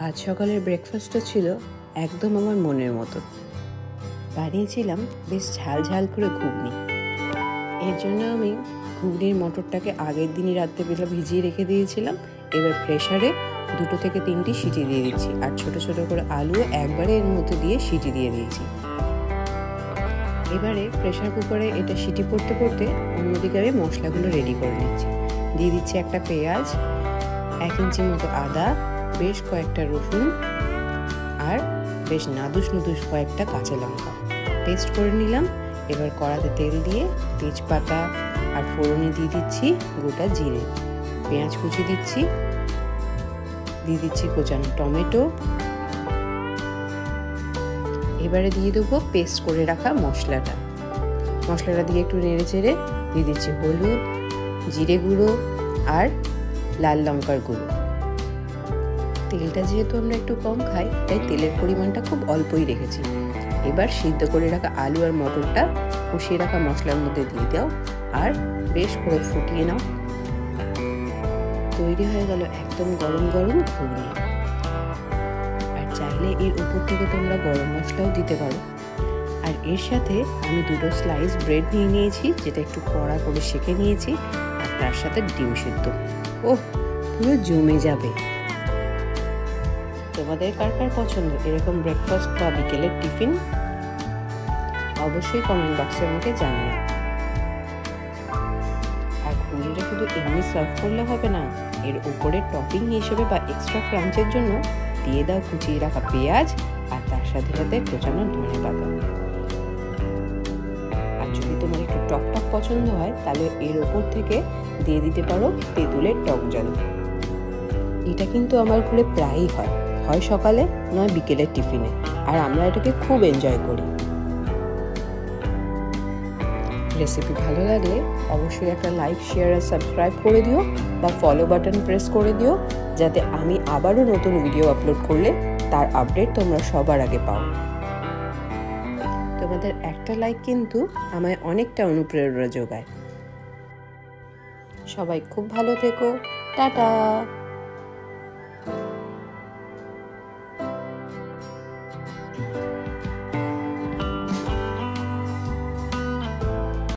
আজ সকালের ব্রেকফাস্টটা ছিল একদম আমার মনের মতো। বানিয়েছিলাম বেশ ঝাল ঝাল করে ঘুগনি। এর জন্য আমি ঘুগনির মটরটাকে আগের দিনই রাত্রেবেলা ভিজিয়ে রেখে দিয়েছিলাম। এবার প্রেসারে 2 থেকে 3টি সিটি দিয়ে দিচ্ছি, আর ছোট ছোট করে আলু একবারে এর মধ্যে দিয়ে সিটি দিয়ে দিয়েছি। এবারে প্রেসার কুকারে এটা সিটি পড়তে পড়তে অন্যদিকে আমি মশলাগুলো রেডি করে নিচ্ছি। দিয়ে দিচ্ছি একটা পেঁয়াজ, 1 ইঞ্চি মতো আদা, বেশ কয়েকটা রসুন, আর বেশ নাদুস নুদুস কয়েকটা কাঁচা লঙ্কা পেস্ট করে নিলাম। এবার কড়াতে তেল দিয়ে তেজপাতা আর ফোড়নে দিয়ে দিচ্ছি গোটা জিরে, পেঁয়াজ কুচি দিচ্ছি, দিয়ে দিচ্ছি কোচানো টমেটো। এবারে দিয়ে দেবো পেস্ট করে রাখা মশলাটা দিয়ে একটু নেড়ে চেড়ে দিয়ে দিচ্ছি হলুদ, জিরে গুঁড়ো আর লাল লঙ্কার গুঁড়ো। তেলটা যেহেতু আমরা একটু কম খাই, তাই তেলের পরিমাণটা খুব অল্পই রেখেছি। এবার সিদ্ধ করে রাখা আলু আর মটরটা কষিয়ে রাখা মশলার মধ্যে দিয়ে দাও আর বেশ করে ফুটিয়ে নাও। তৈরি হয়ে গেল একদম গরম গরম ঘুগনি। আর চাইলে এর উপর থেকে তোমরা গরম মশলাও দিতে পারো। আর এর সাথে আমি 2 স্লাইস ব্রেড নিয়ে নিয়েছি, যেটা একটু কড়া করে সেঁকে নিয়েছি, আর তার সাথে ডিম সিদ্ধ। ওহ, পুরো জমে যাবে। তোমাদের কার কার পছন্দ এরকম ব্রেকফাস্ট বা বিকেলের টিফিন? অবশ্যই কমেন্ট বক্সে আমাকে জানিও। আর ঘুগনিটা শুধু এমনি সার্ভ করলে হবে না, এর উপরে টপিং হিসেবে বা এক্সট্রা ক্রাঞ্চের জন্য দিয়ে দাও কুচিয়ে রাখা পেঁয়াজ, আর তার সাথে সাথে কোচানো ধনেপাতা। আর যদি তোমার একটু টক টক পছন্দ হয়, তাহলে এর উপর থেকে দিয়ে দিতে পারো তেঁতুলের টক জল। এটা কিন্তু আমার ঘরে প্রায়ই হয় সকালে নয় বিকেলের টিফিনে, আর আমরা এটাকে খুব এনজয় করি। রেসিপি ভালো লাগলে অবশ্যই একটা লাইক, শেয়ার আর সাবস্ক্রাইব করে দিও, বা ফলো বাটন প্রেস করে দিও, যাতে আমি আবারও নতুন ভিডিও আপলোড করলে তার আপডেট তোমরা সবার আগে পাও। তোমাদের একটা লাইক কিন্তু আমায় অনেকটা অনুপ্রেরণা যোগায়। সবাই খুব ভালো থেকো। টাটা।